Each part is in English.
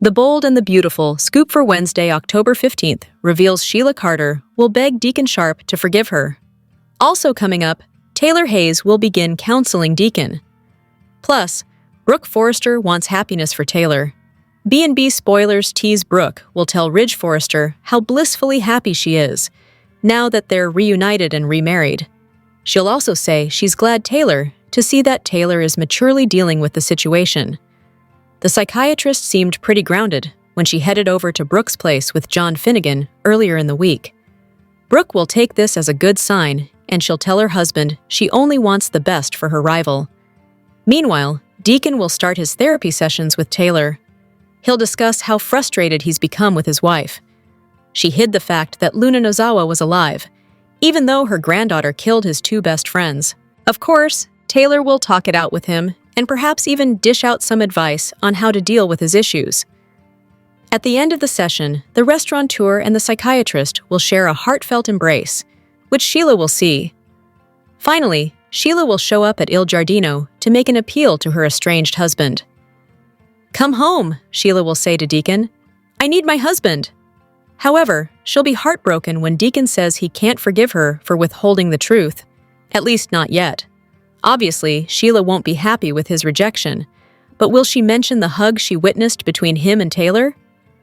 The Bold and the Beautiful scoop for Wednesday, October 15th, reveals Sheila Carter will beg Deacon Sharp to forgive her. Also coming up, Taylor Hayes will begin counseling Deacon. Plus, Brooke Forrester wants happiness for Taylor. B&B spoilers tease Brooke will tell Ridge Forrester how blissfully happy she is, now that they're reunited and remarried. She'll also say she's glad to see that Taylor is maturely dealing with the situation. The psychiatrist seemed pretty grounded when she headed over to Brooke's place with John Finnegan earlier in the week. Brooke will take this as a good sign, and she'll tell her husband she only wants the best for her rival. Meanwhile, Deacon will start his therapy sessions with Taylor. He'll discuss how frustrated he's become with his wife. She hid the fact that Luna Nozawa was alive, even though her granddaughter killed his two best friends. Of course, Taylor will talk it out with him and perhaps even dish out some advice on how to deal with his issues. At the end of the session, the restaurateur and the psychiatrist will share a heartfelt embrace, which Sheila will see. Finally, Sheila will show up at Il Giardino to make an appeal to her estranged husband. "Come home," Sheila will say to Deacon. "I need my husband." However, she'll be heartbroken when Deacon says he can't forgive her for withholding the truth, at least not yet. Obviously, Sheila won't be happy with his rejection, but will she mention the hug she witnessed between him and Taylor?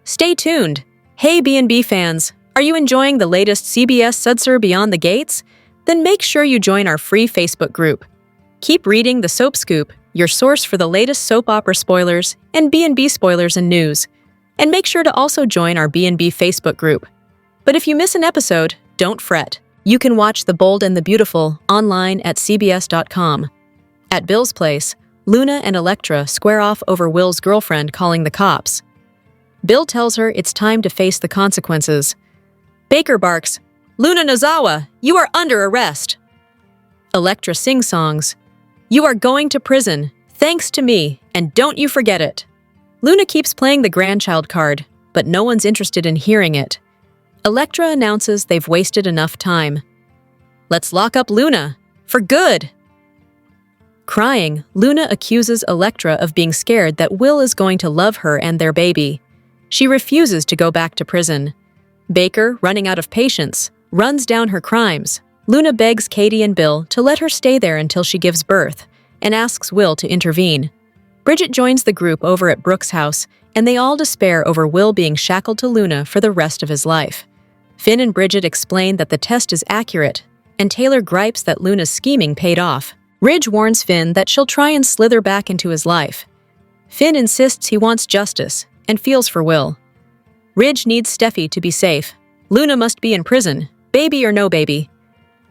Stay tuned! Hey B&B fans, are you enjoying the latest CBS Sudser Beyond the Gates? Then make sure you join our free Facebook group. Keep reading The Soap Scoop, your source for the latest soap opera spoilers and B&B spoilers and news. And make sure to also join our B&B Facebook group. But if you miss an episode, don't fret. You can watch The Bold and the Beautiful online at cbs.com. At Bill's place, Luna and Elektra square off over Will's girlfriend calling the cops. Bill tells her it's time to face the consequences. Baker barks, "Luna Nozawa, you are under arrest." Elektra sings songs, "You are going to prison, thanks to me, and don't you forget it." Luna keeps playing the grandchild card, but no one's interested in hearing it. Elektra announces they've wasted enough time. "Let's lock up Luna, for good!" Crying, Luna accuses Elektra of being scared that Will is going to love her and their baby. She refuses to go back to prison. Baker, running out of patience, runs down her crimes. Luna begs Katie and Bill to let her stay there until she gives birth, and asks Will to intervene. Bridget joins the group over at Brooke's house, and they all despair over Will being shackled to Luna for the rest of his life. Finn and Bridget explain that the test is accurate, and Taylor gripes that Luna's scheming paid off. Ridge warns Finn that she'll try and slither back into his life. Finn insists he wants justice, and feels for Will. Ridge needs Steffi to be safe. Luna must be in prison, baby or no baby.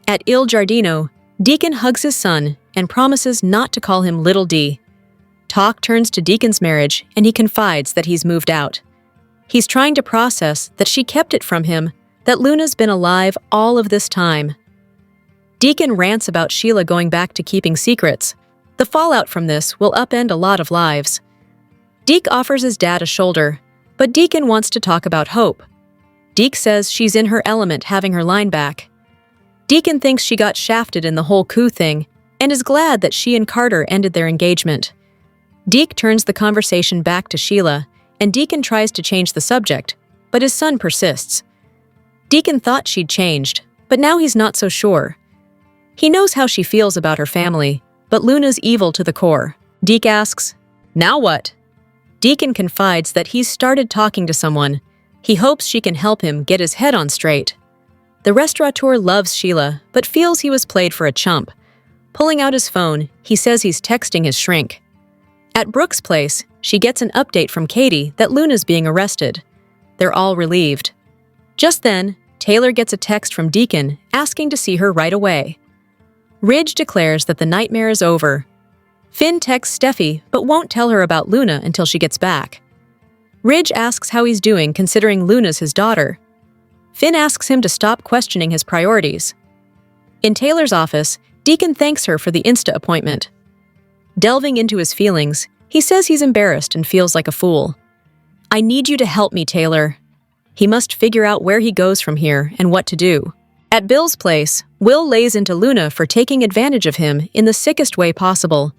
At Il Giardino, Deacon hugs his son and promises not to call him Little D. Talk turns to Deacon's marriage, and he confides that he's moved out. He's trying to process that she kept it from him, that Luna's been alive all of this time. Deacon rants about Sheila going back to keeping secrets. The fallout from this will upend a lot of lives. Deke offers his dad a shoulder, but Deacon wants to talk about Hope. Deke says she's in her element having her line back. Deacon thinks she got shafted in the whole coup thing, and is glad that she and Carter ended their engagement. Deke turns the conversation back to Sheila, and Deacon tries to change the subject, but his son persists. Deacon thought she'd changed, but now he's not so sure. He knows how she feels about her family, but Luna's evil to the core. Deke asks, "Now what?" Deacon confides that he's started talking to someone. He hopes she can help him get his head on straight. The restaurateur loves Sheila, but feels he was played for a chump. Pulling out his phone, he says he's texting his shrink. At Brooke's place, she gets an update from Katie that Luna's being arrested. They're all relieved. Just then, Taylor gets a text from Deacon asking to see her right away. Ridge declares that the nightmare is over. Finn texts Steffi but won't tell her about Luna until she gets back. Ridge asks how he's doing considering Luna's his daughter. Finn asks him to stop questioning his priorities. In Taylor's office, Deacon thanks her for the Insta appointment. Delving into his feelings, he says he's embarrassed and feels like a fool. "I need you to help me, Taylor." He must figure out where he goes from here and what to do. At Bill's place, Will lays into Luna for taking advantage of him in the sickest way possible.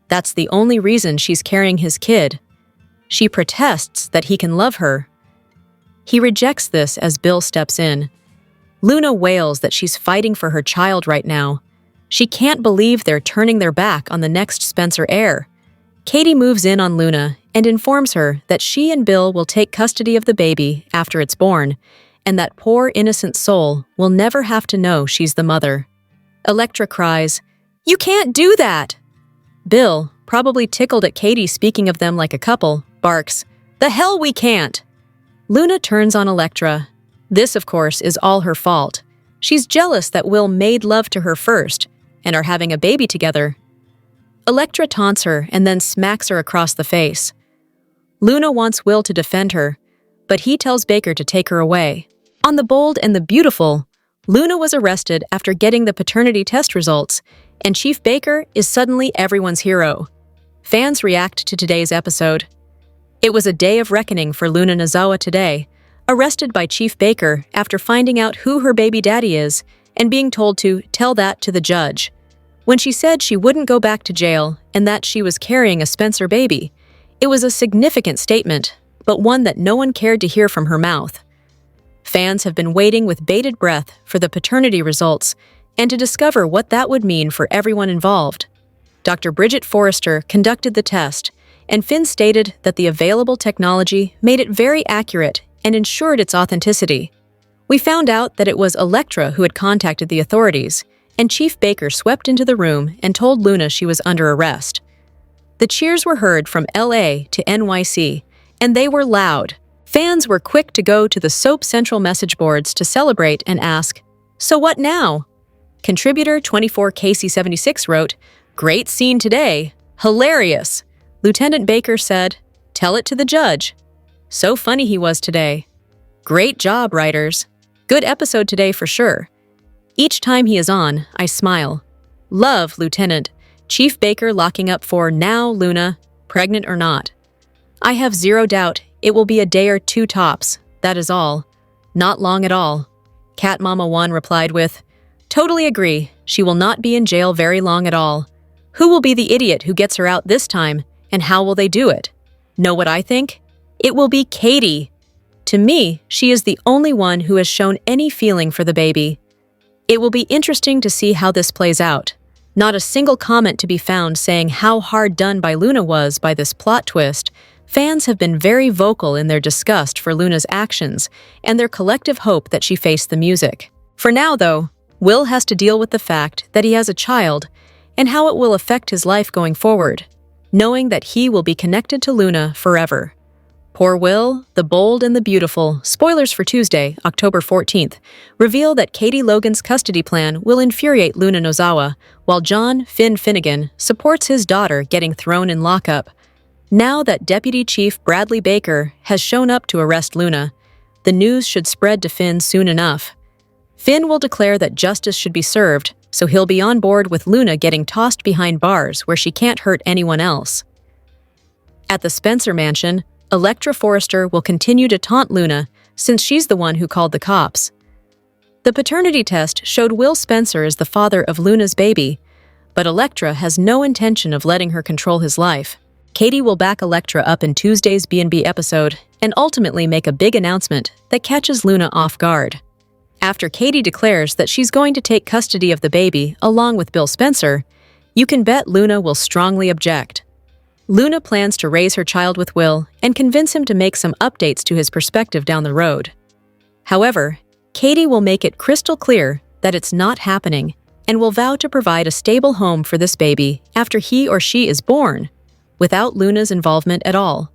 That's the only reason she's carrying his kid. She protests that he can love her. He rejects this as Bill steps in. Luna wails that she's fighting for her child right now. She can't believe they're turning their back on the next Spencer heir. Katie moves in on Luna and informs her that she and Bill will take custody of the baby after it's born, and that poor innocent soul will never have to know she's the mother. Electra cries, "You can't do that!" Bill, probably tickled at Katie speaking of them like a couple, barks, "The hell we can't!" Luna turns on Electra. This, of course, is all her fault. She's jealous that Will made love to her first and are having a baby together. Electra taunts her and then smacks her across the face. Luna wants Will to defend her, but he tells Baker to take her away. On The Bold and the Beautiful, Luna was arrested after getting the paternity test results, and Chief Baker is suddenly everyone's hero. Fans react to today's episode. It was a day of reckoning for Luna Nozawa today, arrested by Chief Baker after finding out who her baby daddy is and being told to tell that to the judge. When she said she wouldn't go back to jail and that she was carrying a Spencer baby, it was a significant statement, but one that no one cared to hear from her mouth. Fans have been waiting with bated breath for the paternity results and to discover what that would mean for everyone involved. Dr. Bridget Forrester conducted the test, and Finn stated that the available technology made it very accurate and ensured its authenticity. We found out that it was Electra who had contacted the authorities, and Chief Baker swept into the room and told Luna she was under arrest. The cheers were heard from LA to NYC, and they were loud. Fans were quick to go to the Soap Central message boards to celebrate and ask, "So what now?" Contributor 24KC76 wrote, "Great scene today. Hilarious." Lieutenant Baker said, "Tell it to the judge. So funny he was today. Great job, writers. Good episode today for sure. Each time he is on, I smile. Love, Lieutenant. Chief Baker locking up for now, Luna, pregnant or not. I have zero doubt it will be a day or two tops. That is all. Not long at all." Cat Mama 1 replied with, "Totally agree. She will not be in jail very long at all. Who will be the idiot who gets her out this time, and how will they do it? Know what I think? It will be Katie. To me, she is the only one who has shown any feeling for the baby. It will be interesting to see how this plays out. Not a single comment to be found saying how hard done by Luna was by this plot twist. Fans have been very vocal in their disgust for Luna's actions and their collective hope that she face the music. For now, though, Will has to deal with the fact that he has a child and how it will affect his life going forward, knowing that he will be connected to Luna forever. Poor Will, The Bold and the Beautiful, spoilers for Tuesday, October 14th, reveal that Katie Logan's custody plan will infuriate Luna Nozawa, while John Finn Finnegan supports his daughter getting thrown in lockup. Now that Deputy Chief Bradley Baker has shown up to arrest Luna, the news should spread to Finn soon enough. Finn will declare that justice should be served, so he'll be on board with Luna getting tossed behind bars where she can't hurt anyone else. At the Spencer mansion, Electra Forrester will continue to taunt Luna since she's the one who called the cops. The paternity test showed Will Spencer as the father of Luna's baby, but Electra has no intention of letting her control his life. Katie will back Electra up in Tuesday's B&B episode and ultimately make a big announcement that catches Luna off guard. After Katie declares that she's going to take custody of the baby along with Bill Spencer, you can bet Luna will strongly object. Luna plans to raise her child with Will and convince him to make some updates to his perspective down the road. However, Katie will make it crystal clear that it's not happening and will vow to provide a stable home for this baby after he or she is born, without Luna's involvement at all.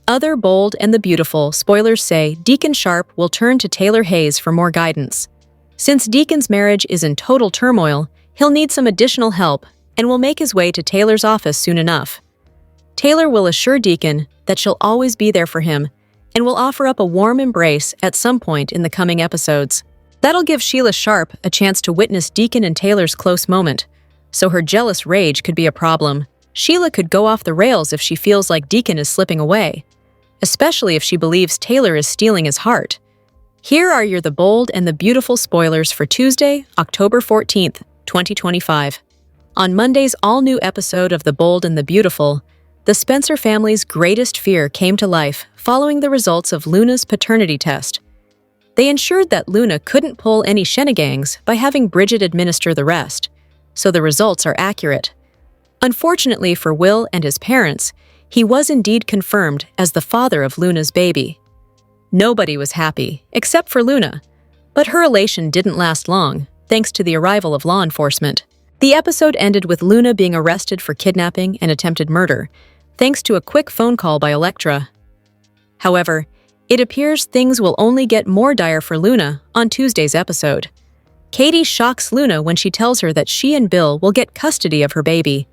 Other Bold and the Beautiful spoilers say Deacon Sharp will turn to Taylor Hayes for more guidance. Since Deacon's marriage is in total turmoil, he'll need some additional help and will make his way to Taylor's office soon enough. Taylor will assure Deacon that she'll always be there for him and will offer up a warm embrace at some point in the coming episodes. That'll give Sheila Sharp a chance to witness Deacon and Taylor's close moment, so her jealous rage could be a problem. Sheila could go off the rails if she feels like Deacon is slipping away, especially if she believes Taylor is stealing his heart. Here are your The Bold and the Beautiful spoilers for Tuesday, October 14th, 2025. On Monday's all-new episode of The Bold and the Beautiful, The Spencer family's greatest fear came to life following the results of Luna's paternity test. They ensured that Luna couldn't pull any shenanigans by having Bridget administer the rest, so the results are accurate. Unfortunately for Will and his parents, he was indeed confirmed as the father of Luna's baby. Nobody was happy, except for Luna, but her elation didn't last long, thanks to the arrival of law enforcement. The episode ended with Luna being arrested for kidnapping and attempted murder, thanks to a quick phone call by Elektra. However, it appears things will only get more dire for Luna on Tuesday's episode. Katie shocks Luna when she tells her that she and Bill will get custody of her baby.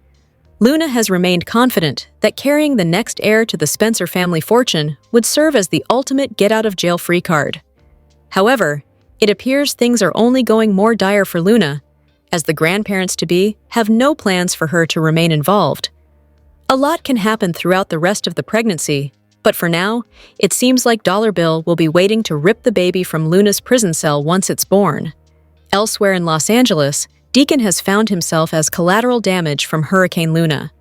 Luna has remained confident that carrying the next heir to the Spencer family fortune would serve as the ultimate get-out-of-jail-free card. However, it appears things are only going more dire for Luna, as the grandparents-to-be have no plans for her to remain involved. A lot can happen throughout the rest of the pregnancy, but for now, it seems like Dollar Bill will be waiting to rip the baby from Luna's prison cell once it's born. Elsewhere in Los Angeles, Deacon has found himself as collateral damage from Hurricane Luna.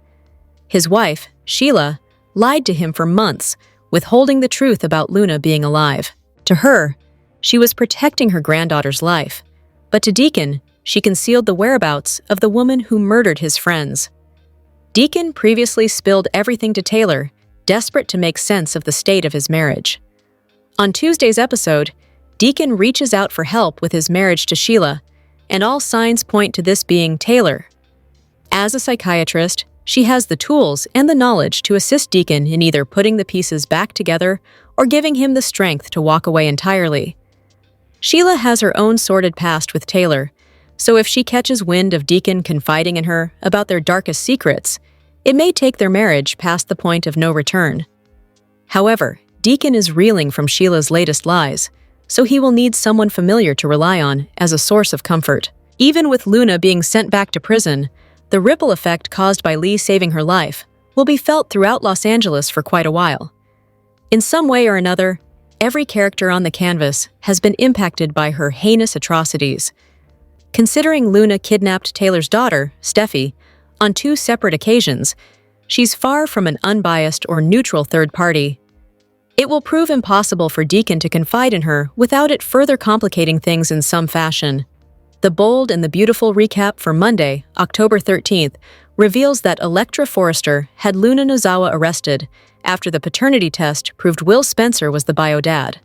His wife, Sheila, lied to him for months, withholding the truth about Luna being alive. To her, she was protecting her granddaughter's life, but to Deacon, she concealed the whereabouts of the woman who murdered his friends. Deacon previously spilled everything to Taylor, desperate to make sense of the state of his marriage. On Tuesday's episode, Deacon reaches out for help with his marriage to Sheila, and all signs point to this being Taylor. As a psychiatrist, she has the tools and the knowledge to assist Deacon in either putting the pieces back together or giving him the strength to walk away entirely. Sheila has her own sordid past with Taylor, so if she catches wind of Deacon confiding in her about their darkest secrets, it may take their marriage past the point of no return. However, Deacon is reeling from Sheila's latest lies, so he will need someone familiar to rely on as a source of comfort. Even with Luna being sent back to prison, the ripple effect caused by Lee saving her life will be felt throughout Los Angeles for quite a while. In some way or another, every character on the canvas has been impacted by her heinous atrocities. Considering Luna kidnapped Taylor's daughter, Steffi, on 2 separate occasions, she's far from an unbiased or neutral third party. It will prove impossible for Deacon to confide in her without it further complicating things in some fashion. The Bold and the Beautiful recap for Monday, October 13th, reveals that Elektra Forrester had Luna Nozawa arrested after the paternity test proved Will Spencer was the bio dad.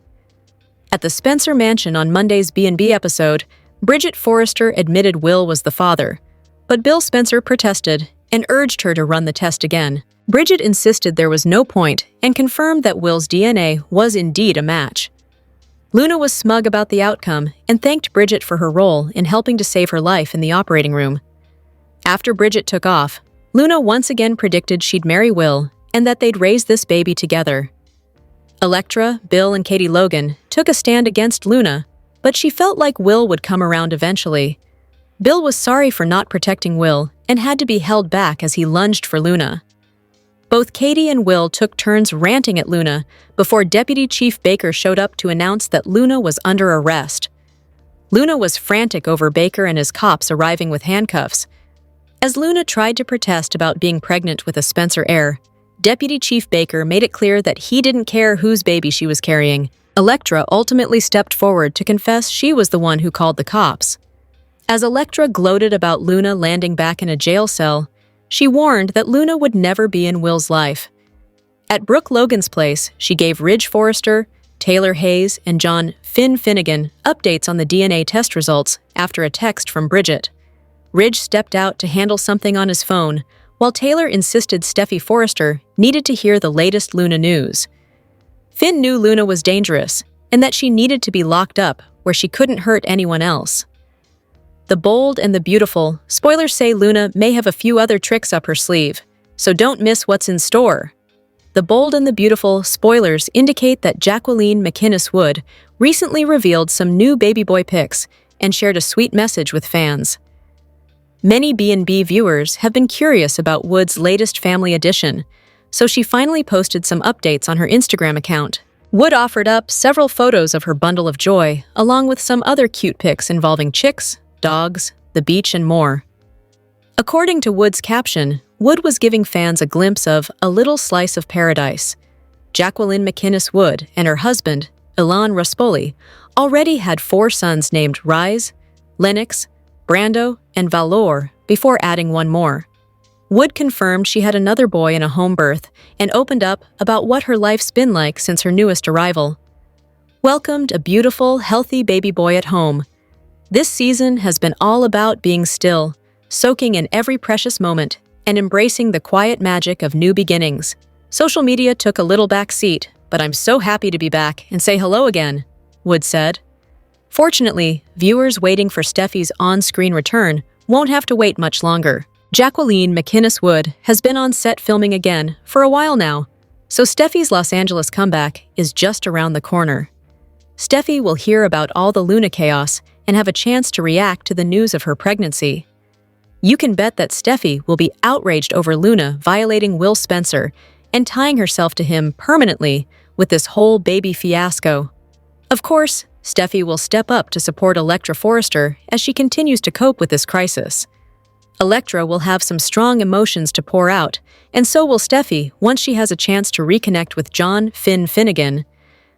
At the Spencer mansion on Monday's B&B episode, Bridget Forrester admitted Will was the father, but Bill Spencer protested and urged her to run the test again. Bridget insisted there was no point and confirmed that Will's DNA was indeed a match. Luna was smug about the outcome and thanked Bridget for her role in helping to save her life in the operating room. After Bridget took off, Luna once again predicted she'd marry Will and that they'd raise this baby together. Elektra, Bill, and Katie Logan took a stand against Luna, but she felt like Will would come around eventually. Bill was sorry for not protecting Will and had to be held back as he lunged for Luna. Both Katie and Will took turns ranting at Luna before Deputy Chief Baker showed up to announce that Luna was under arrest. Luna was frantic over Baker and his cops arriving with handcuffs. As Luna tried to protest about being pregnant with a Spencer heir, Deputy Chief Baker made it clear that he didn't care whose baby she was carrying. Elektra ultimately stepped forward to confess she was the one who called the cops. As Elektra gloated about Luna landing back in a jail cell, she warned that Luna would never be in Will's life. At Brooke Logan's place, she gave Ridge Forrester, Taylor Hayes, and John Finn Finnegan updates on the DNA test results after a text from Bridget. Ridge stepped out to handle something on his phone, while Taylor insisted Steffi Forrester needed to hear the latest Luna news. Finn knew Luna was dangerous and that she needed to be locked up where she couldn't hurt anyone else. The Bold and the Beautiful, spoilers say Luna may have a few other tricks up her sleeve, so don't miss what's in store. The Bold and the Beautiful spoilers indicate that Jacqueline McInnes Wood recently revealed some new baby boy pics and shared a sweet message with fans. Many B&B viewers have been curious about Wood's latest family addition, so she finally posted some updates on her Instagram account. Wood offered up several photos of her bundle of joy, along with some other cute pics involving chicks, dogs, the beach, and more. According to Wood's caption, Wood was giving fans a glimpse of a little slice of paradise. Jacqueline McInnes Wood and her husband, Ilan Ruspoli, already had 4 sons named Rise, Lennox, Brando, and Valor before adding one more. Wood confirmed she had another boy in a home birth and opened up about what her life's been like since her newest arrival. Welcomed a beautiful, healthy baby boy at home. This season has been all about being still, soaking in every precious moment, and embracing the quiet magic of new beginnings. Social media took a little back seat, but I'm so happy to be back and say hello again, Wood said. Fortunately, viewers waiting for Steffi's on-screen return won't have to wait much longer. Jacqueline McInnes Wood has been on set filming again for a while now, so Steffi's Los Angeles comeback is just around the corner. Steffi will hear about all the Luna chaos and have a chance to react to the news of her pregnancy. You can bet that Steffi will be outraged over Luna violating Will Spencer and tying herself to him permanently with this whole baby fiasco. Of course, Steffi will step up to support Elektra Forrester as she continues to cope with this crisis. Elektra will have some strong emotions to pour out, and so will Steffi once she has a chance to reconnect with John Finn Finnegan.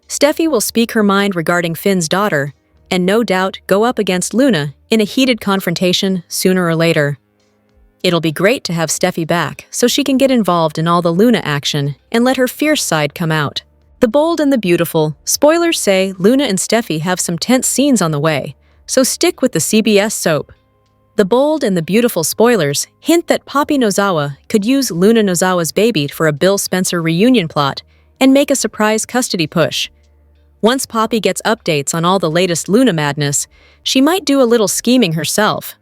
Steffi will speak her mind regarding Finn's daughter, and no doubt go up against Luna in a heated confrontation sooner or later. It'll be great to have Steffi back so she can get involved in all the Luna action and let her fierce side come out. The Bold and the Beautiful. Spoilers say Luna and Steffi have some tense scenes on the way, so stick with the CBS soap. The Bold and the Beautiful spoilers hint that Poppy Nozawa could use Luna Nozawa's baby for a Bill Spencer reunion plot and make a surprise custody push. Once Poppy gets updates on all the latest Luna madness, she might do a little scheming herself.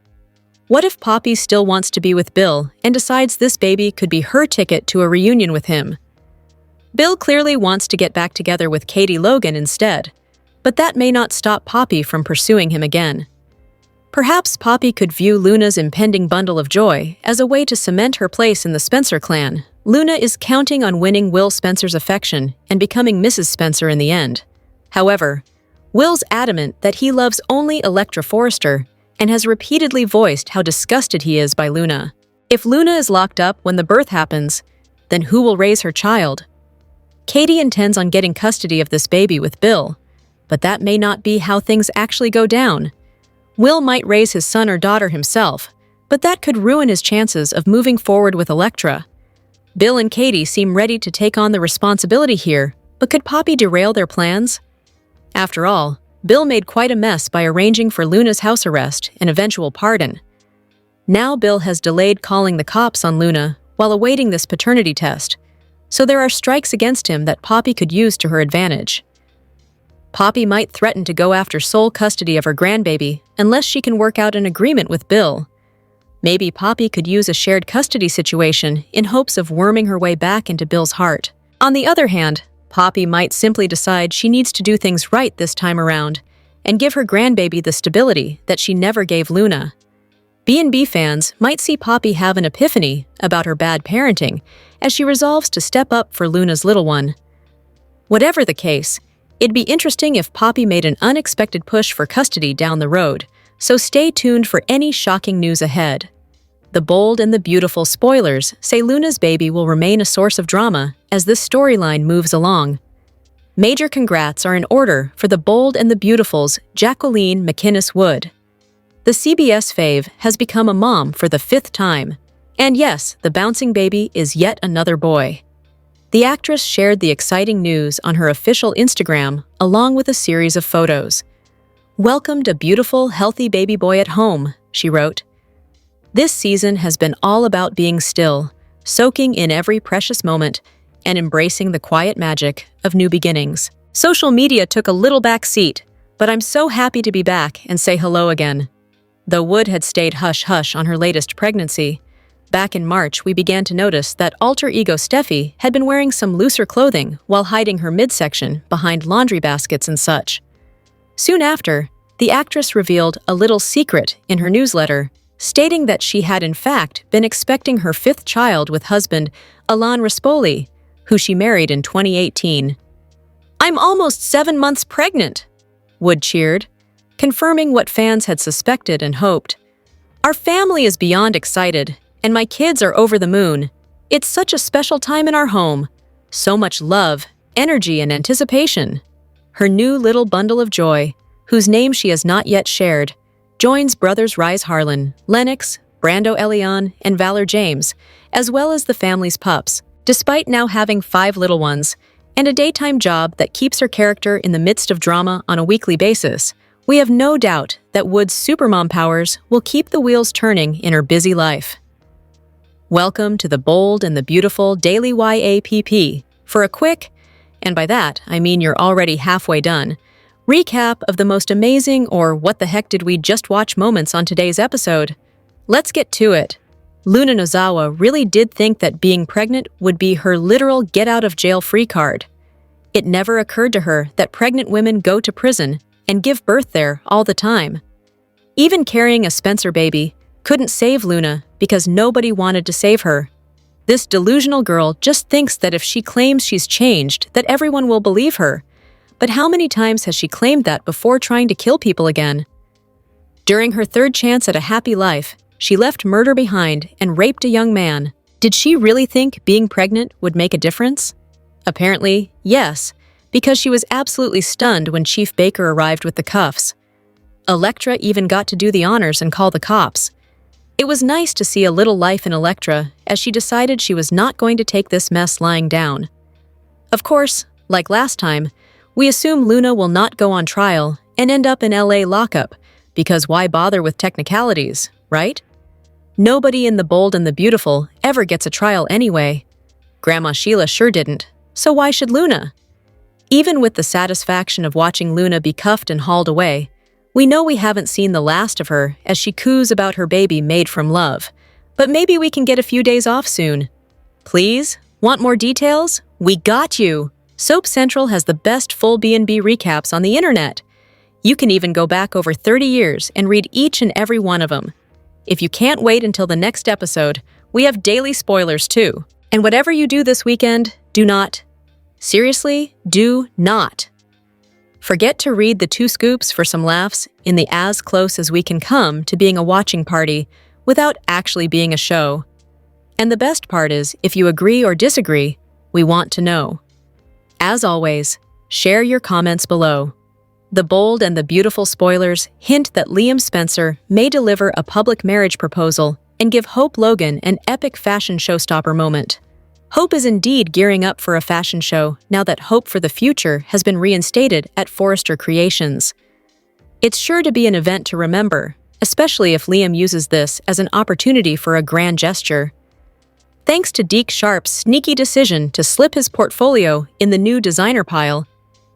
What if Poppy still wants to be with Bill and decides this baby could be her ticket to a reunion with him? Bill clearly wants to get back together with Katie Logan instead, but that may not stop Poppy from pursuing him again. Perhaps Poppy could view Luna's impending bundle of joy as a way to cement her place in the Spencer clan. Luna is counting on winning Will Spencer's affection and becoming Mrs. Spencer in the end. However, Will's adamant that he loves only Elektra Forrester and has repeatedly voiced how disgusted he is by Luna. If Luna is locked up when the birth happens, then who will raise her child? Katie intends on getting custody of this baby with Bill, but that may not be how things actually go down. Will might raise his son or daughter himself, but that could ruin his chances of moving forward with Elektra. Bill and Katie seem ready to take on the responsibility here, but could Poppy derail their plans? After all, Bill made quite a mess by arranging for Luna's house arrest and eventual pardon. Now Bill has delayed calling the cops on Luna while awaiting this paternity test, so there are strikes against him that Poppy could use to her advantage. Poppy might threaten to go after sole custody of her grandbaby unless she can work out an agreement with Bill. Maybe Poppy could use a shared custody situation in hopes of worming her way back into Bill's heart. On the other hand, Poppy might simply decide she needs to do things right this time around and give her grandbaby the stability that she never gave Luna. B&B fans might see Poppy have an epiphany about her bad parenting as she resolves to step up for Luna's little one. Whatever the case, it'd be interesting if Poppy made an unexpected push for custody down the road, so stay tuned for any shocking news ahead. The Bold and the Beautiful spoilers say Luna's baby will remain a source of drama as this storyline moves along. Major congrats are in order for The Bold and the Beautiful's Jacqueline McInnes Wood. The CBS fave has become a mom for the 5th time. And yes, the bouncing baby is yet another boy. The actress shared the exciting news on her official Instagram along with a series of photos. "Welcomed a beautiful, healthy baby boy at home," she wrote. "This season has been all about being still, soaking in every precious moment, and embracing the quiet magic of new beginnings." Social media took a little back seat, but I'm so happy to be back and say hello again. Though Wood had stayed hush-hush on her latest pregnancy, back in March we began to notice that alter ego Steffi had been wearing some looser clothing while hiding her midsection behind laundry baskets and such. Soon after, the actress revealed a little secret in her newsletter, stating that she had in fact been expecting her 5th child with husband Ilan Ruspoli, who she married in 2018. "I'm almost 7 months pregnant," Wood cheered, confirming what fans had suspected and hoped. "Our family is beyond excited, and my kids are over the moon. It's such a special time in our home. So much love, energy, and anticipation. Her new little bundle of joy, whose name she has not yet shared, joins brothers Rise Harlan, Lennox, Brando Elion, and Valor James, as well as the family's pups. Despite now having 5 little ones and a daytime job that keeps her character in the midst of drama on a weekly basis, we have no doubt that Wood's supermom powers will keep the wheels turning in her busy life. Welcome to the Bold and the Beautiful Daily YAPP for a quick, and by that I mean you're already halfway done, recap of the most amazing or what the heck did we just watch moments on today's episode. Let's get to it. Luna Nozawa really did think that being pregnant would be her literal get-out-of-jail-free card. It never occurred to her that pregnant women go to prison and give birth there all the time. Even carrying a Spencer baby couldn't save Luna because nobody wanted to save her. This delusional girl just thinks that if she claims she's changed, that everyone will believe her. But how many times has she claimed that before trying to kill people again? During her 3rd chance at a happy life, she left murder behind and raped a young man. Did she really think being pregnant would make a difference? Apparently, yes, because she was absolutely stunned when Chief Baker arrived with the cuffs. Elektra even got to do the honors and call the cops. It was nice to see a little life in Elektra as she decided she was not going to take this mess lying down. Of course, like last time, we assume Luna will not go on trial and end up in LA lockup, because why bother with technicalities, right? Nobody in The Bold and the Beautiful ever gets a trial anyway. Grandma Sheila sure didn't, so why should Luna? Even with the satisfaction of watching Luna be cuffed and hauled away, we know we haven't seen the last of her as she coos about her baby made from love. But maybe we can get a few days off soon. Please? Want more details? We got you! Soap Central has the best full B&B recaps on the internet. You can even go back over 30 years and read each and every one of them. If you can't wait until the next episode, we have daily spoilers too. And whatever you do this weekend, do not, seriously, do not forget to read the 2 scoops for some laughs in the as close as we can come to being a watching party without actually being a show. And the best part is, if you agree or disagree, we want to know. As always, share your comments below. The Bold and the Beautiful spoilers hint that Liam Spencer may deliver a public marriage proposal and give Hope Logan an epic fashion showstopper moment. Hope is indeed gearing up for a fashion show now that Hope for the Future has been reinstated at Forrester Creations. It's sure to be an event to remember, especially if Liam uses this as an opportunity for a grand gesture. Thanks to Deke Sharp's sneaky decision to slip his portfolio in the new designer pile,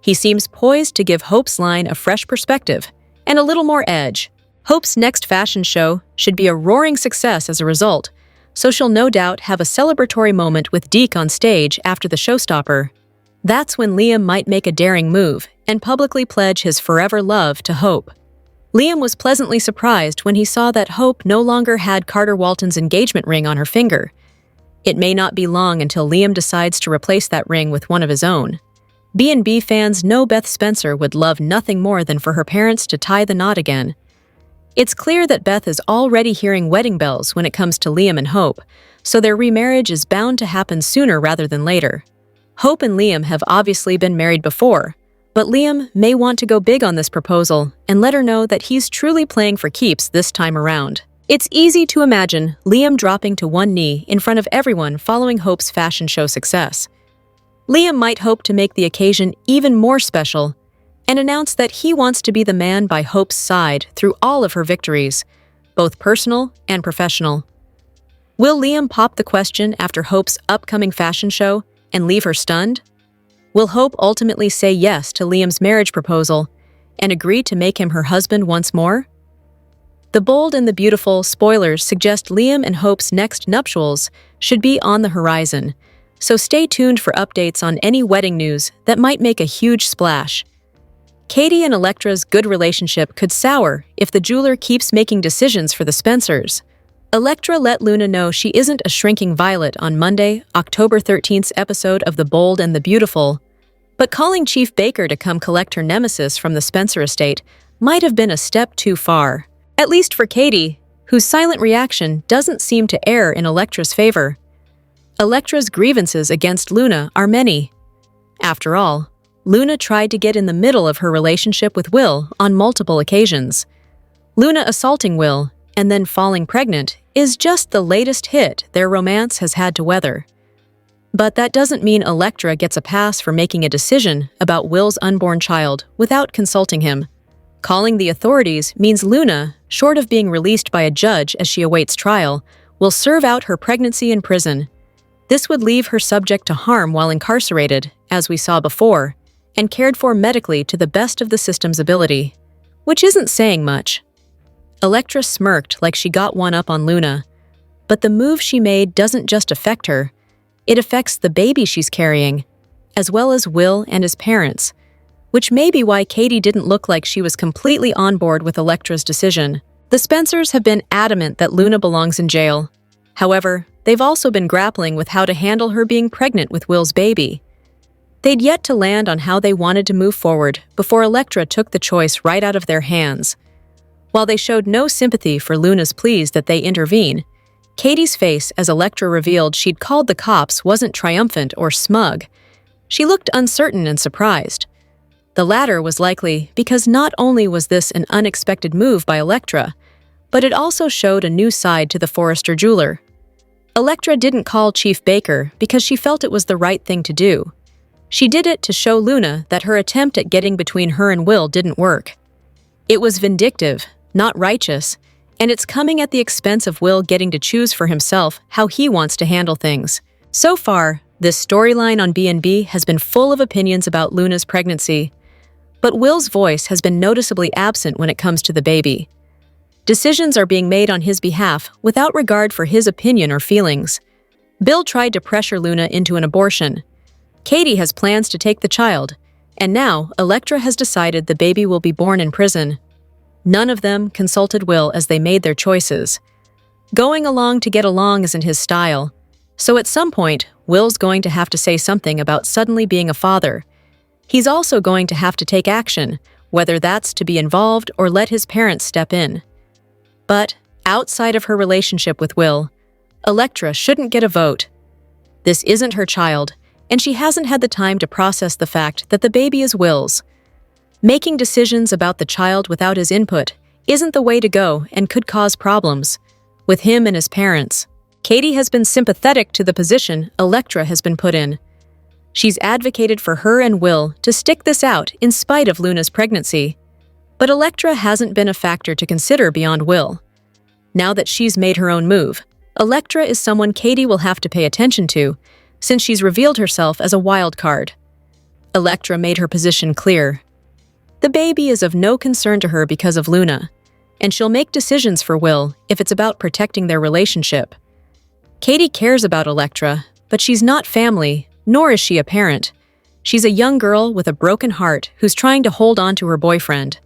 he seems poised to give Hope's line a fresh perspective and a little more edge. Hope's next fashion show should be a roaring success as a result, so she'll no doubt have a celebratory moment with Deke on stage after the showstopper. That's when Liam might make a daring move and publicly pledge his forever love to Hope. Liam was pleasantly surprised when he saw that Hope no longer had Carter Walton's engagement ring on her finger. It may not be long until Liam decides to replace that ring with one of his own. B&B fans know Beth Spencer would love nothing more than for her parents to tie the knot again. It's clear that Beth is already hearing wedding bells when it comes to Liam and Hope, so their remarriage is bound to happen sooner rather than later. Hope and Liam have obviously been married before, but Liam may want to go big on this proposal and let her know that he's truly playing for keeps this time around. It's easy to imagine Liam dropping to one knee in front of everyone following Hope's fashion show success. Liam might hope to make the occasion even more special and announce that he wants to be the man by Hope's side through all of her victories, both personal and professional. Will Liam pop the question after Hope's upcoming fashion show and leave her stunned? Will Hope ultimately say yes to Liam's marriage proposal and agree to make him her husband once more? The Bold and the Beautiful spoilers suggest Liam and Hope's next nuptials should be on the horizon, so stay tuned for updates on any wedding news that might make a huge splash. Katie and Elektra's good relationship could sour if the jeweler keeps making decisions for the Spencers. Elektra let Luna know she isn't a shrinking violet on Monday, October 13th's episode of The Bold and the Beautiful, but calling Chief Baker to come collect her nemesis from the Spencer estate might have been a step too far. At least for Katie, whose silent reaction doesn't seem to err in Elektra's favor. Elektra's grievances against Luna are many. After all, Luna tried to get in the middle of her relationship with Will on multiple occasions. Luna assaulting Will and then falling pregnant is just the latest hit their romance has had to weather. But that doesn't mean Elektra gets a pass for making a decision about Will's unborn child without consulting him. Calling the authorities means Luna, short of being released by a judge as she awaits trial, will serve out her pregnancy in prison. This would leave her subject to harm while incarcerated, as we saw before, and cared for medically to the best of the system's ability, which isn't saying much. Elektra smirked like she got one up on Luna, but the move she made doesn't just affect her, it affects the baby she's carrying, as well as Will and his parents, which may be why Katie didn't look like she was completely on board with Elektra's decision. The Spencers have been adamant that Luna belongs in jail. However, they've also been grappling with how to handle her being pregnant with Will's baby. They'd yet to land on how they wanted to move forward before Elektra took the choice right out of their hands. While they showed no sympathy for Luna's pleas that they intervene, Katie's face as Elektra revealed she'd called the cops wasn't triumphant or smug. She looked uncertain and surprised. The latter was likely because not only was this an unexpected move by Elektra, but it also showed a new side to the Forrester jeweler. Elektra didn't call Chief Baker because she felt it was the right thing to do. She did it to show Luna that her attempt at getting between her and Will didn't work. It was vindictive, not righteous, and it's coming at the expense of Will getting to choose for himself how he wants to handle things. So far, this storyline on B&B has been full of opinions about Luna's pregnancy, but Will's voice has been noticeably absent when it comes to the baby. Decisions are being made on his behalf without regard for his opinion or feelings. Bill tried to pressure Luna into an abortion. Katie has plans to take the child, and now Elektra has decided the baby will be born in prison. None of them consulted Will as they made their choices. Going along to get along isn't his style, so at some point, Will's going to have to say something about suddenly being a father. He's also going to have to take action, whether that's to be involved or let his parents step in. But, outside of her relationship with Will, Elektra shouldn't get a vote. This isn't her child, and she hasn't had the time to process the fact that the baby is Will's. Making decisions about the child without his input isn't the way to go and could cause problems with him and his parents. Katie has been sympathetic to the position Elektra has been put in. She's advocated for her and Will to stick this out in spite of Luna's pregnancy. But Elektra hasn't been a factor to consider beyond Will. Now that she's made her own move, Elektra is someone Katie will have to pay attention to, since she's revealed herself as a wild card. Elektra made her position clear. The baby is of no concern to her because of Luna, and she'll make decisions for Will if it's about protecting their relationship. Katie cares about Elektra, but she's not family, nor is she a parent. She's a young girl with a broken heart who's trying to hold on to her boyfriend.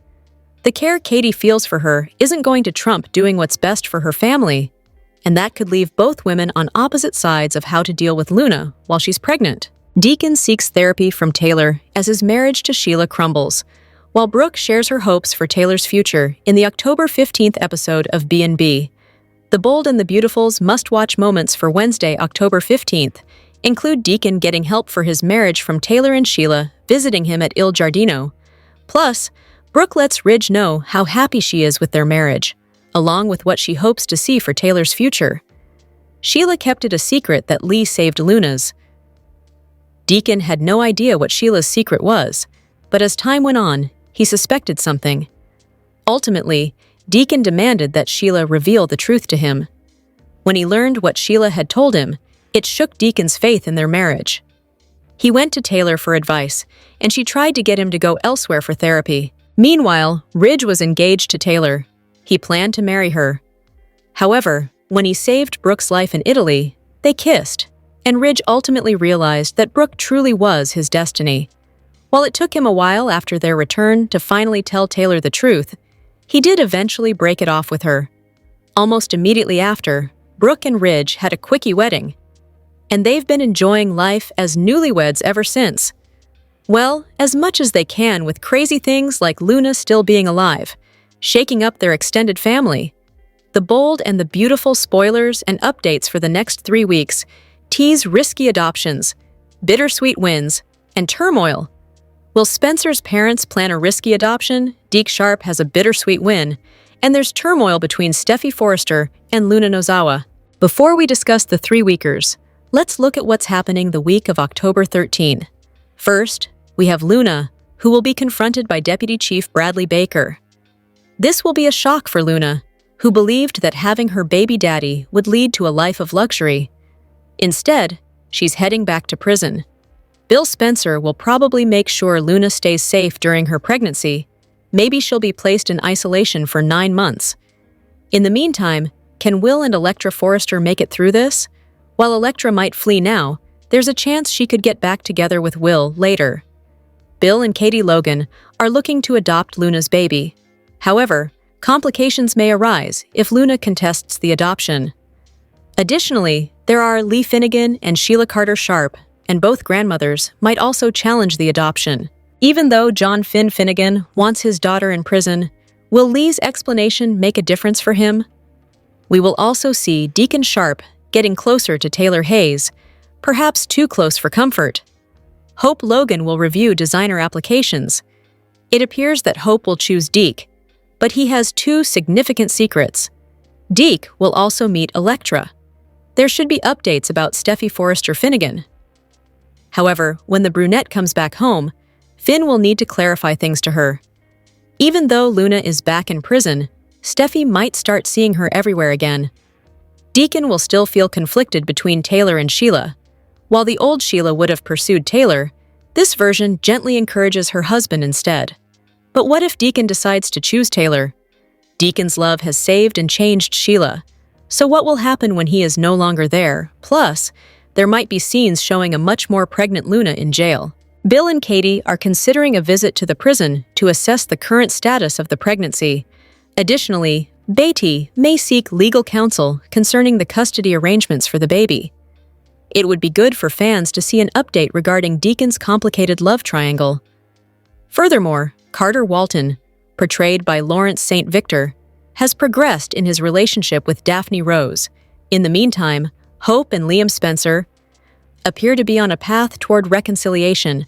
The care Katie feels for her isn't going to trump doing what's best for her family, and that could leave both women on opposite sides of how to deal with Luna while she's pregnant. Deacon seeks therapy from Taylor as his marriage to Sheila crumbles, while Brooke shares her hopes for Taylor's future in the October 15th episode of B&B. The Bold and the Beautiful's must-watch moments for Wednesday, October 15th include Deacon getting help for his marriage from Taylor and Sheila visiting him at Il Giardino. Plus, Brooke lets Ridge know how happy she is with their marriage, along with what she hopes to see for Taylor's future. Sheila kept it a secret that Lee saved Luna's. Deacon had no idea what Sheila's secret was, but as time went on, he suspected something. Ultimately, Deacon demanded that Sheila reveal the truth to him. When he learned what Sheila had told him, it shook Deacon's faith in their marriage. He went to Taylor for advice, and she tried to get him to go elsewhere for therapy. Meanwhile, Ridge was engaged to Taylor. He planned to marry her. However, when he saved Brooke's life in Italy, they kissed, and Ridge ultimately realized that Brooke truly was his destiny. While it took him a while after their return to finally tell Taylor the truth, he did eventually break it off with her. Almost immediately after, Brooke and Ridge had a quickie wedding, and they've been enjoying life as newlyweds ever since. Well, as much as they can with crazy things like Luna still being alive, shaking up their extended family, The bold and the beautiful spoilers and updates for the next 3 weeks tease risky adoptions, bittersweet wins, and turmoil. Will Spencer's parents plan a risky adoption? Deke Sharp has a bittersweet win, and there's turmoil between Steffi Forrester and Luna Nozawa. Before we discuss the 3-weekers, let's look at what's happening the week of October 13. First, we have Luna, who will be confronted by Deputy Chief Bradley Baker. This will be a shock for Luna, who believed that having her baby daddy would lead to a life of luxury. Instead, she's heading back to prison. Bill Spencer will probably make sure Luna stays safe during her pregnancy. Maybe she'll be placed in isolation for 9 months. In the meantime, can Will and Electra Forrester make it through this? While Electra might flee now, there's a chance she could get back together with Will later. Bill and Katie Logan are looking to adopt Luna's baby. However, complications may arise if Luna contests the adoption. Additionally, there are Lee Finnegan and Sheila Carter Sharp, and both grandmothers might also challenge the adoption. Even though John Finn Finnegan wants his daughter in prison, will Lee's explanation make a difference for him? We will also see Deacon Sharp getting closer to Taylor Hayes, perhaps too close for comfort. Hope Logan will review designer applications. It appears that Hope will choose Deke, but he has 2 significant secrets. Deke will also meet Electra. There should be updates about Steffi Forrester Finnegan. However, when the brunette comes back home, Finn will need to clarify things to her. Even though Luna is back in prison, Steffi might start seeing her everywhere again. Deacon will still feel conflicted between Taylor and Sheila. While the old Sheila would have pursued Taylor, this version gently encourages her husband instead. But what if Deacon decides to choose Taylor? Deacon's love has saved and changed Sheila. So what will happen when he is no longer there? Plus, there might be scenes showing a much more pregnant Luna in jail. Bill and Katie are considering a visit to the prison to assess the current status of the pregnancy. Additionally, Beatty may seek legal counsel concerning the custody arrangements for the baby. It would be good for fans to see an update regarding Deacon's complicated love triangle. Furthermore, Carter Walton, portrayed by Lawrence St. Victor, has progressed in his relationship with Daphne Rose. In the meantime, Hope and Liam Spencer appear to be on a path toward reconciliation.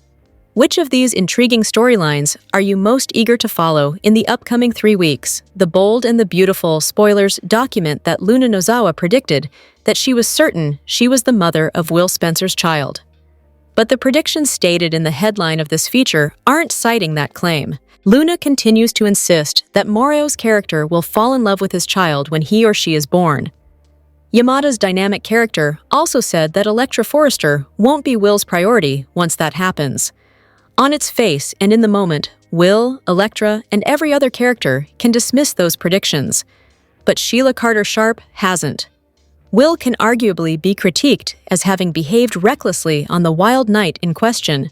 Which of these intriguing storylines are you most eager to follow in the upcoming 3 weeks? The bold and the beautiful spoilers document that Luna Nozawa predicted that she was certain she was the mother of Will Spencer's child. But the predictions stated in the headline of this feature aren't citing that claim. Luna continues to insist that Morio's character will fall in love with his child when he or she is born. Yamada's dynamic character also said that Electra Forrester won't be Will's priority once that happens. On its face and in the moment, Will, Electra, and every other character can dismiss those predictions. But Sheila Carter Sharp hasn't. Will can arguably be critiqued as having behaved recklessly on the wild night in question.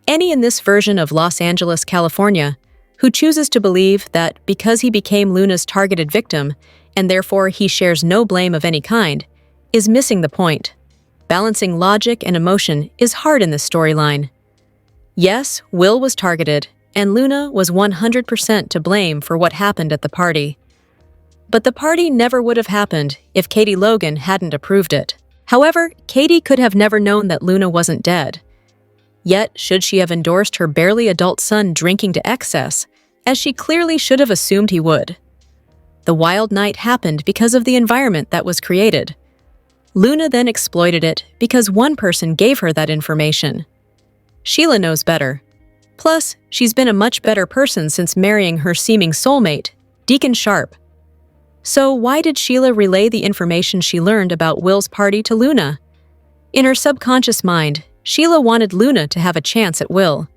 Any in this version of Los Angeles, California, who chooses to believe that because he became Luna's targeted victim, and therefore he shares no blame of any kind, is missing the point. Balancing logic and emotion is hard in this storyline. Yes, Will was targeted, and Luna was 100% to blame for what happened at the party. But the party never would have happened if Katie Logan hadn't approved it. However, Katie could have never known that Luna wasn't dead. Yet, should she have endorsed her barely adult son drinking to excess, as she clearly should have assumed he would? The wild night happened because of the environment that was created. Luna then exploited it because one person gave her that information. Sheila knows better. Plus, she's been a much better person since marrying her seeming soulmate, Deacon Sharp. So why did Sheila relay the information she learned about Will's party to Luna? In her subconscious mind, Sheila wanted Luna to have a chance at Will.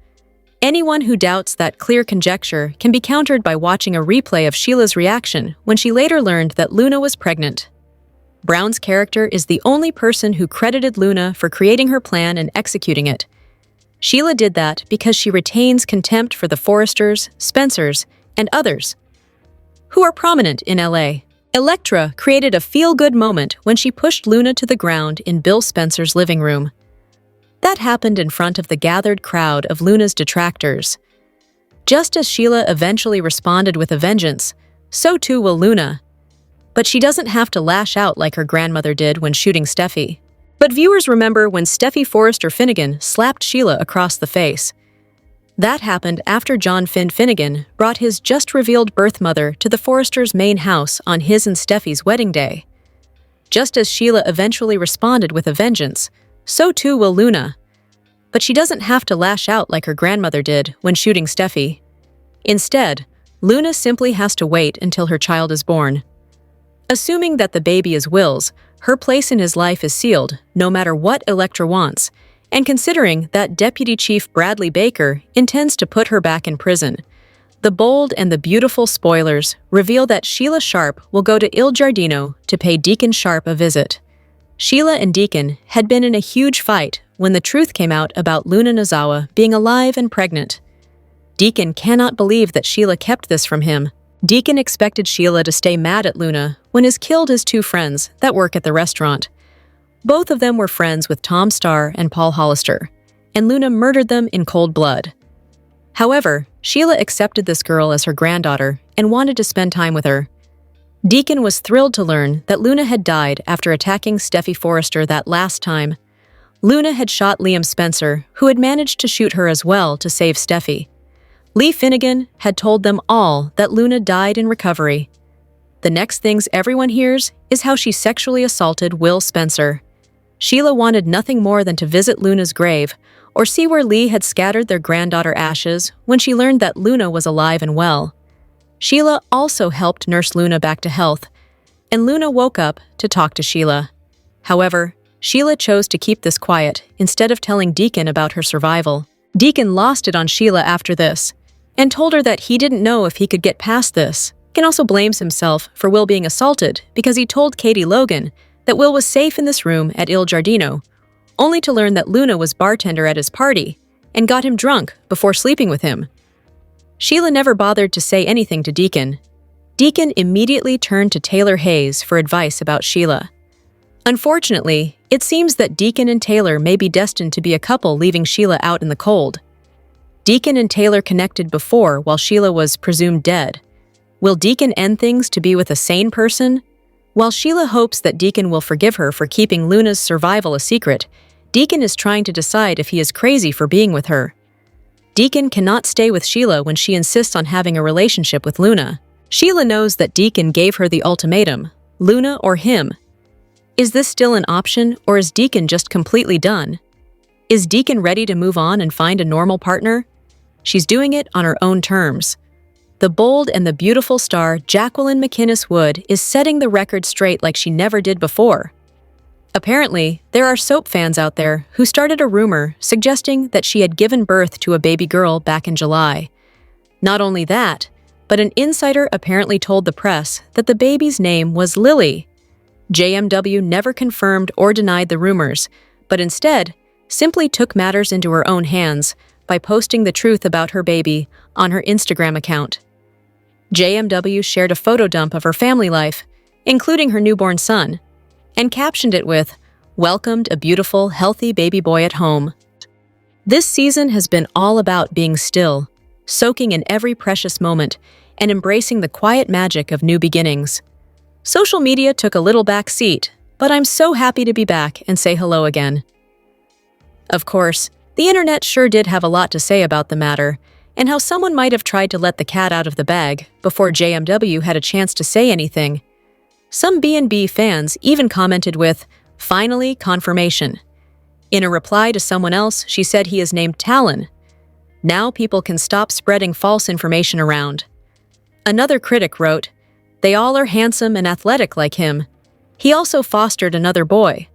Anyone who doubts that clear conjecture can be countered by watching a replay of Sheila's reaction when she later learned that Luna was pregnant. Brown's character is the only person who credited Luna for creating her plan and executing it. Sheila did that because she retains contempt for the Forresters, Spencers, and others who are prominent in LA. Electra created a feel-good moment when she pushed Luna to the ground in Bill Spencer's living room. That happened in front of the gathered crowd of Luna's detractors. Just as Sheila eventually responded with a vengeance, so too will Luna. but she doesn't have to lash out like her grandmother did when shooting Steffi. But viewers remember when Steffi Forrester Finnegan slapped Sheila across the face. That happened after John Finn Finnegan brought his just-revealed birth mother to the Forresters' main house on his and Steffi's wedding day. Just as Sheila eventually responded with a vengeance, so too will Luna. But she doesn't have to lash out like her grandmother did when shooting Steffi. Instead, Luna simply has to wait until her child is born. Assuming that the baby is Will's, her place in his life is sealed, no matter what Elektra wants, and considering that Deputy Chief Bradley Baker intends to put her back in prison, the bold and the beautiful spoilers reveal that Sheila Sharp will go to Il Giardino to pay Deacon Sharp a visit. Sheila and Deacon had been in a huge fight when the truth came out about Luna Nozawa being alive and pregnant. Deacon cannot believe that Sheila kept this from him. Deacon expected Sheila to stay mad at Luna when he killed his two friends that work at the restaurant. Both of them were friends with Tom Starr and Paul Hollister, and Luna murdered them in cold blood. However, Sheila accepted this girl as her granddaughter and wanted to spend time with her. Deacon was thrilled to learn that Luna had died after attacking Steffi Forrester that last time. Luna had shot Liam Spencer, who had managed to shoot her as well to save Steffi. Lee Finnegan had told them all that Luna died in recovery. The next things everyone hears is how she sexually assaulted Will Spencer. Sheila wanted nothing more than to visit Luna's grave or see where Lee had scattered their granddaughter ashes when she learned that Luna was alive and well. Sheila also helped nurse Luna back to health, and Luna woke up to talk to Sheila. However, Sheila chose to keep this quiet instead of telling Deacon about her survival. Deacon lost it on Sheila after this, and told her that he didn't know if he could get past this. Deacon also blames himself for Will being assaulted because he told Katie Logan that Will was safe in this room at Il Giardino, only to learn that Luna was bartender at his party and got him drunk before sleeping with him. Sheila never bothered to say anything to Deacon. Deacon immediately turned to Taylor Hayes for advice about Sheila. Unfortunately, it seems that Deacon and Taylor may be destined to be a couple leaving Sheila out in the cold. Deacon and Taylor connected before while Sheila was presumed dead. Will Deacon end things to be with a sane person? While Sheila hopes that Deacon will forgive her for keeping Luna's survival a secret, Deacon is trying to decide if he is crazy for being with her. Deacon cannot stay with Sheila when she insists on having a relationship with Luna. Sheila knows that Deacon gave her the ultimatum, Luna or him. Is this still an option, or is Deacon just completely done? Is Deacon ready to move on and find a normal partner? She's doing it on her own terms. The bold and the beautiful star Jacqueline McInnes Wood is setting the record straight like she never did before. Apparently, there are soap fans out there who started a rumor suggesting that she had given birth to a baby girl back in July. Not only that, but an insider apparently told the press that the baby's name was Lily. JMW never confirmed or denied the rumors, but instead simply took matters into her own hands by posting the truth about her baby on her Instagram account. JMW shared a photo dump of her family life, including her newborn son, and captioned it with, "Welcomed a beautiful, healthy baby boy at home." This season has been all about being still, soaking in every precious moment, and embracing the quiet magic of new beginnings. Social media took a little back seat, but I'm so happy to be back and say hello again. Of course, the internet sure did have a lot to say about the matter, and how someone might have tried to let the cat out of the bag before JMW had a chance to say anything. Some B&B fans even commented with, "Finally, confirmation." In a reply to someone else, she said he is named Talon. Now people can stop spreading false information around. Another critic wrote, "They all are handsome and athletic like him. He also fostered another boy.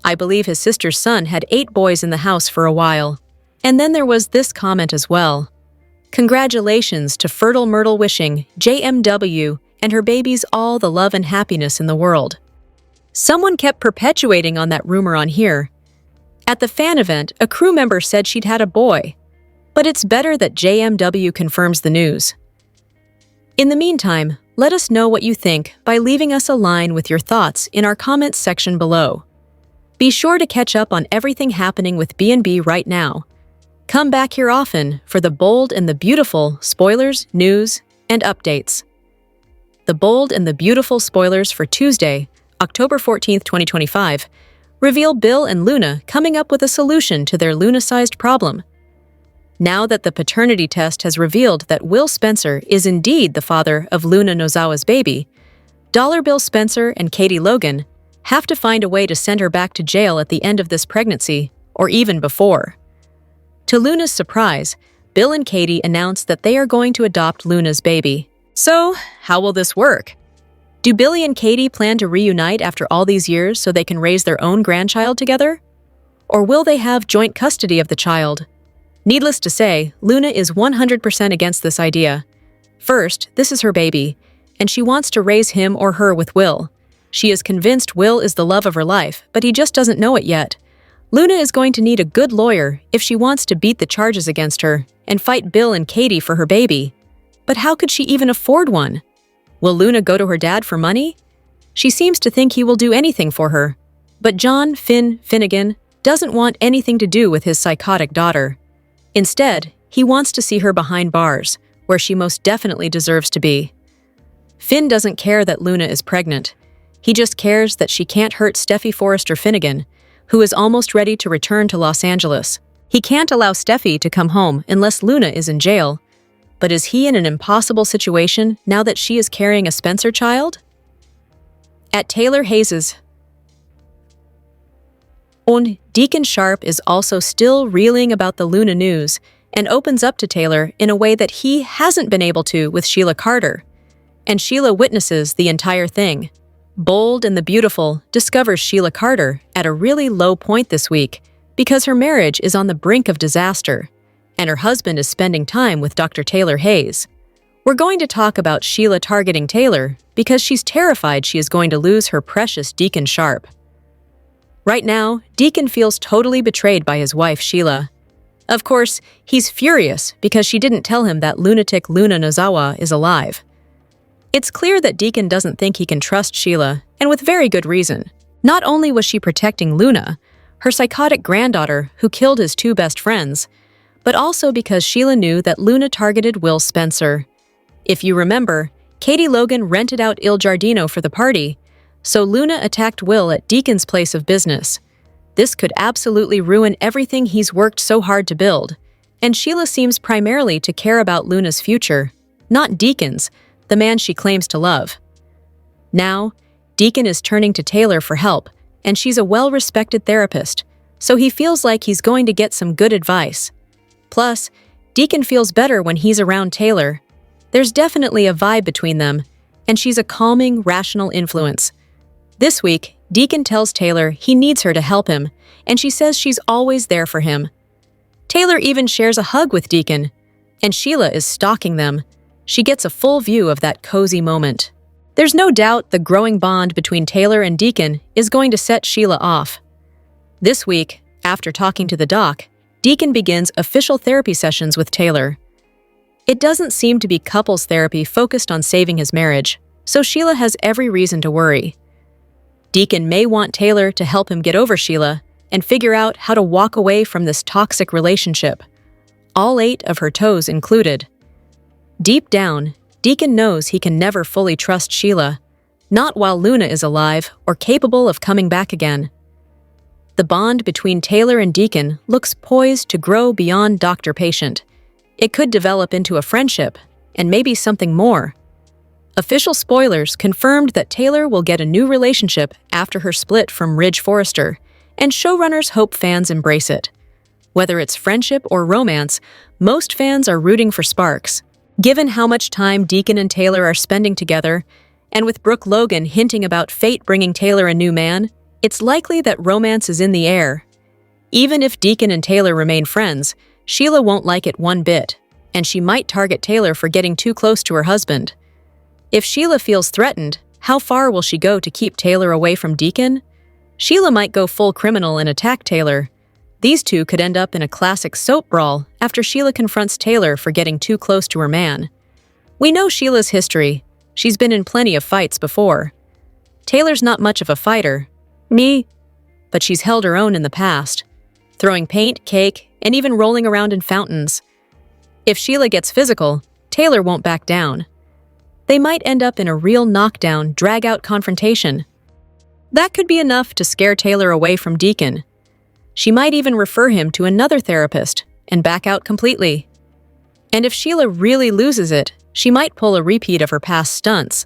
I believe his sister's son had 8 boys in the house for a while." And then there was this comment as well. "Congratulations to Fertile Myrtle wishing JMW and her babies all the love and happiness in the world." Someone kept perpetuating on that rumor on here. At the fan event, a crew member said she'd had a boy, but it's better that JMW confirms the news. In the meantime, let us know what you think by leaving us a line with your thoughts in our comments section below. Be sure to catch up on everything happening with B&B right now. Come back here often for the bold and the beautiful spoilers, news, and updates. the bold and the beautiful spoilers for Tuesday, October 14th, 2025, reveal Bill and Luna coming up with a solution to their Luna-sized problem. Now that the paternity test has revealed that Will Spencer is indeed the father of Luna Nozawa's baby, Dollar Bill Spencer and Katie Logan have to find a way to send her back to jail at the end of this pregnancy, or even before. To Luna's surprise, Bill and Katie announce that they are going to adopt Luna's baby. So, how will this work? Do Billy and Katie plan to reunite after all these years so they can raise their own grandchild together? Or will they have joint custody of the child? Needless to say, Luna is 100% against this idea. First, this is her baby, and she wants to raise him or her with Will. She is convinced Will is the love of her life, but he just doesn't know it yet. Luna is going to need a good lawyer if she wants to beat the charges against her and fight Bill and Katie for her baby. But how could she even afford one? Will Luna go to her dad for money? She seems to think he will do anything for her. But John Finnegan doesn't want anything to do with his psychotic daughter. Instead, he wants to see her behind bars, where she most definitely deserves to be. Finn doesn't care that Luna is pregnant. He just cares that she can't hurt Steffi Forrester Finnegan, who is almost ready to return to Los Angeles. He can't allow Steffi to come home unless Luna is in jail. But is he in an impossible situation now that she is carrying a Spencer child? At Taylor Hayes's own, Deacon Sharp is also still reeling about the Luna news and opens up to Taylor in a way that he hasn't been able to with Sheila Carter. And Sheila witnesses the entire thing. Bold and the Beautiful discovers Sheila Carter at a really low point this week because her marriage is on the brink of disaster, and her husband is spending time with Dr. Taylor Hayes. We're going to talk about Sheila targeting Taylor because she's terrified she is going to lose her precious Deacon Sharp. Right now, Deacon feels totally betrayed by his wife, Sheila. Of course, he's furious because she didn't tell him that lunatic Luna Nozawa is alive. It's clear that Deacon doesn't think he can trust Sheila, and with very good reason. Not only was she protecting Luna, her psychotic granddaughter who killed his two best friends, but also because Sheila knew that Luna targeted Will Spencer. If you remember, Katie Logan rented out Il Giardino for the party, so Luna attacked Will at Deacon's place of business. This could absolutely ruin everything he's worked so hard to build, and Sheila seems primarily to care about Luna's future, not Deacon's, the man she claims to love. Now, Deacon is turning to Taylor for help, and she's a well-respected therapist, so he feels like he's going to get some good advice. Plus, Deacon feels better when he's around Taylor. There's definitely a vibe between them, and she's a calming, rational influence. This week, Deacon tells Taylor he needs her to help him, and she says she's always there for him. Taylor even shares a hug with Deacon, and Sheila is stalking them. She gets a full view of that cozy moment. There's no doubt the growing bond between Taylor and Deacon is going to set Sheila off. This week, after talking to the doc, Deacon begins official therapy sessions with Taylor. It doesn't seem to be couples therapy focused on saving his marriage, so Sheila has every reason to worry. Deacon may want Taylor to help him get over Sheila and figure out how to walk away from this toxic relationship, all 8 of her toes included. Deep down, Deacon knows he can never fully trust Sheila, not while Luna is alive or capable of coming back again. The bond between Taylor and Deacon looks poised to grow beyond doctor-patient. It could develop into a friendship, and maybe something more. Official spoilers confirmed that Taylor will get a new relationship after her split from Ridge Forrester, and showrunners hope fans embrace it. Whether it's friendship or romance, most fans are rooting for sparks. Given how much time Deacon and Taylor are spending together, and with Brooke Logan hinting about fate bringing Taylor a new man, it's likely that romance is in the air. Even if Deacon and Taylor remain friends, Sheila won't like it one bit, and she might target Taylor for getting too close to her husband. If Sheila feels threatened, how far will she go to keep Taylor away from Deacon? Sheila might go full criminal and attack Taylor. These two could end up in a classic soap brawl after Sheila confronts Taylor for getting too close to her man. We know Sheila's history. She's been in plenty of fights before. Taylor's not much of a fighter. But she's held her own in the past, throwing paint, cake, and even rolling around in fountains. If Sheila gets physical, Taylor won't back down. they might end up in a real knockdown, drag-out confrontation. That could be enough to scare Taylor away from Deacon. She might even refer him to another therapist and back out completely. And if Sheila really loses it, she might pull a repeat of her past stunts,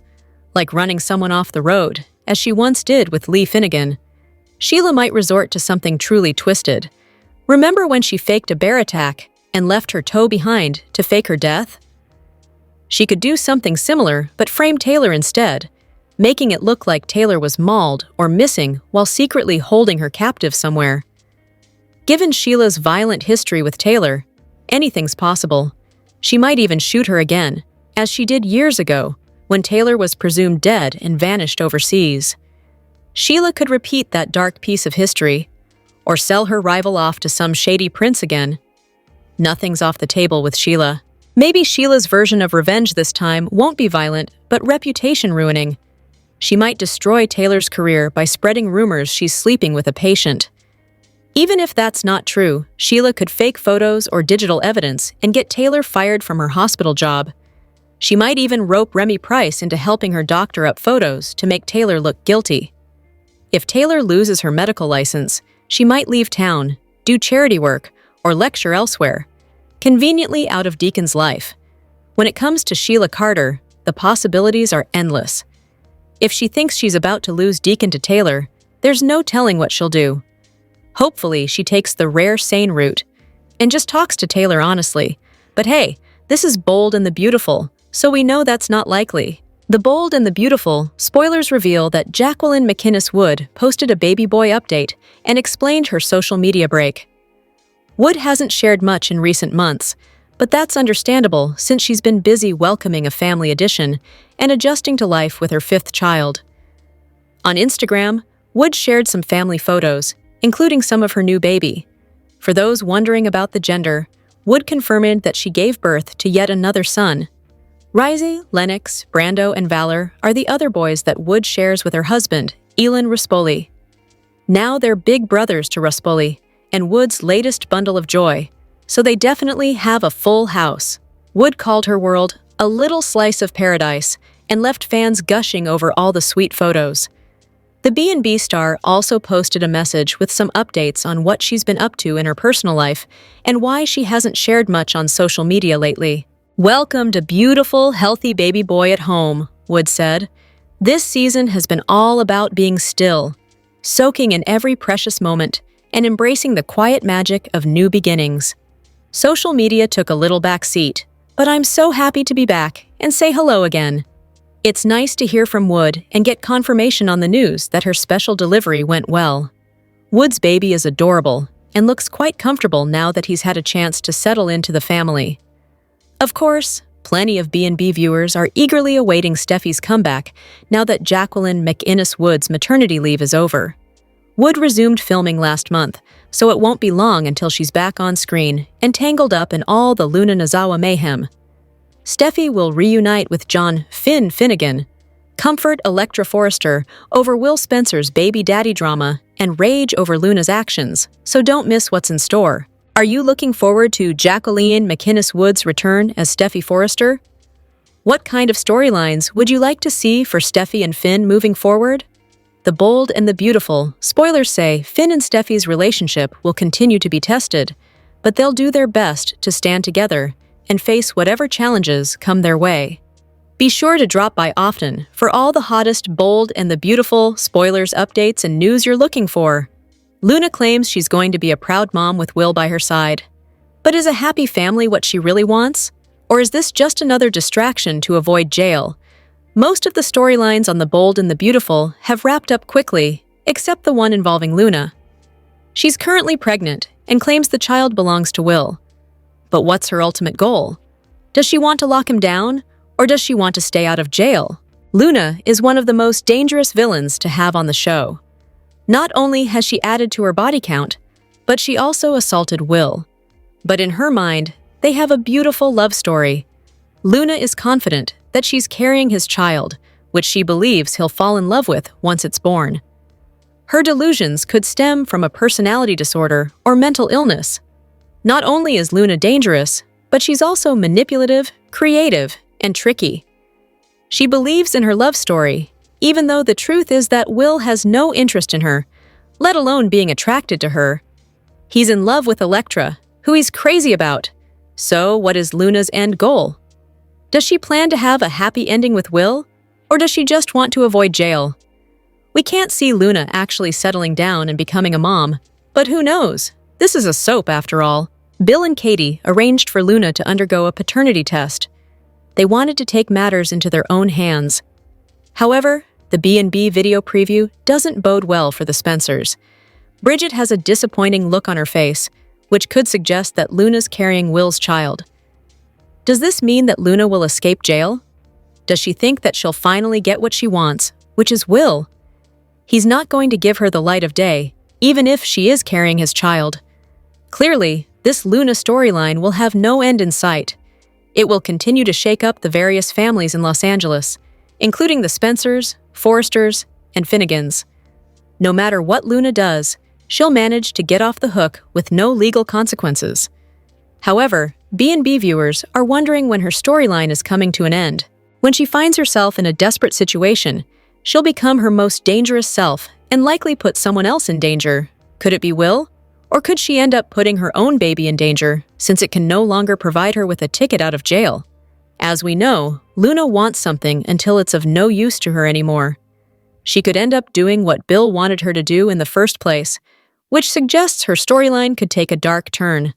like running someone off the road, as she once did with Lee Finnegan. Sheila might resort to something truly twisted. Remember when she faked a bear attack and left her toe behind to fake her death? She could do something similar, but frame Taylor instead, making it look like Taylor was mauled or missing while secretly holding her captive somewhere. Given Sheila's violent history with Taylor, anything's possible. She might even shoot her again, as she did years ago, when Taylor was presumed dead and vanished overseas. Sheila could repeat that dark piece of history, or sell her rival off to some shady prince again. Nothing's off the table with Sheila. Maybe Sheila's version of revenge this time won't be violent, but reputation-ruining. She might destroy Taylor's career by spreading rumors she's sleeping with a patient. Even if that's not true, Sheila could fake photos or digital evidence and get Taylor fired from her hospital job. She might even rope Remy Price into helping her doctor up photos to make Taylor look guilty. If Taylor loses her medical license, she might leave town, do charity work, or lecture elsewhere, conveniently out of Deacon's life. When it comes to Sheila Carter, the possibilities are endless. If she thinks she's about to lose Deacon to Taylor, there's no telling what she'll do. Hopefully, she takes the rare sane route and just talks to Taylor honestly. But hey, this is Bold and the Beautiful, so we know that's not likely. The Bold and the Beautiful spoilers reveal that Jacqueline McInnes Wood posted a baby boy update and explained her social media break. Wood hasn't shared much in recent months, but that's understandable since she's been busy welcoming a family addition and adjusting to life with her fifth child. On Instagram, Wood shared some family photos, including some of her new baby. For those wondering about the gender, Wood confirmed that she gave birth to yet another son. Rizzy, Lennox, Brando, and Valor are the other boys that Wood shares with her husband, Elon Rispoli. Now they're big brothers to Rispoli and Wood's latest bundle of joy, so they definitely have a full house. Wood called her world a little slice of paradise and left fans gushing over all the sweet photos. The B&B star also posted a message with some updates on what she's been up to in her personal life and why she hasn't shared much on social media lately. "Welcome to beautiful, healthy baby boy at home," Wood said. "This season has been all about being still, soaking in every precious moment, and embracing the quiet magic of new beginnings. Social media took a little back seat, but I'm so happy to be back and say hello again." It's nice to hear from Wood and get confirmation on the news that her special delivery went well. Wood's baby is adorable and looks quite comfortable now that he's had a chance to settle into the family. Of course, plenty of B&B viewers are eagerly awaiting Steffi's comeback now that Jacqueline McInnes Wood's maternity leave is over. Wood resumed filming last month, so it won't be long until she's back on screen and tangled up in all the Luna Nozawa mayhem. Steffi will reunite with John Finn Finnegan, comfort Electra Forrester over Will Spencer's baby daddy drama, and rage over Luna's actions, so don't miss what's in store. Are you looking forward to Jacqueline McInnes Wood's return as Steffi Forrester? What kind of storylines would you like to see for Steffi and Finn moving forward? The Bold and the Beautiful spoilers say Finn and Steffi's relationship will continue to be tested, but they'll do their best to stand together and face whatever challenges come their way. Be sure to drop by often for all the hottest Bold and the Beautiful spoilers, updates, and news you're looking for. Luna claims she's going to be a proud mom with Will by her side. But is a happy family what she really wants? Or is this just another distraction to avoid jail? Most of the storylines on The Bold and the Beautiful have wrapped up quickly, except the one involving Luna. She's currently pregnant and claims the child belongs to Will. But what's her ultimate goal? Does she want to lock him down, or does she want to stay out of jail? Luna is one of the most dangerous villains to have on the show. Not only has she added to her body count, but she also assaulted Will. But in her mind, they have a beautiful love story. Luna is confident that she's carrying his child, which she believes he'll fall in love with once it's born. Her delusions could stem from a personality disorder or mental illness. Not only is Luna dangerous, but she's also manipulative, creative, and tricky. She believes in her love story, even though the truth is that Will has no interest in her, let alone being attracted to her. He's in love with Electra, who he's crazy about. So, what is Luna's end goal? Does she plan to have a happy ending with Will, or does she just want to avoid jail? We can't see Luna actually settling down and becoming a mom, but who knows? This is a soap after all. Bill and Katie arranged for Luna to undergo a paternity test. They wanted to take matters into their own hands. However, the B&B video preview doesn't bode well for the Spencers. Bridget has a disappointing look on her face, which could suggest that Luna's carrying Will's child. Does this mean that Luna will escape jail? Does she think that she'll finally get what she wants, which is Will? He's not going to give her the light of day, even if she is carrying his child. Clearly, this Luna storyline will have no end in sight. It will continue to shake up the various families in Los Angeles, including the Spencers, Forresters, and Finnegans. No matter what Luna does, she'll manage to get off the hook with no legal consequences. However, B&B viewers are wondering when her storyline is coming to an end. When she finds herself in a desperate situation, she'll become her most dangerous self and likely put someone else in danger. Could it be Will? Or could she end up putting her own baby in danger, since it can no longer provide her with a ticket out of jail? As we know, Luna wants something until it's of no use to her anymore. She could end up doing what Bill wanted her to do in the first place, which suggests her storyline could take a dark turn.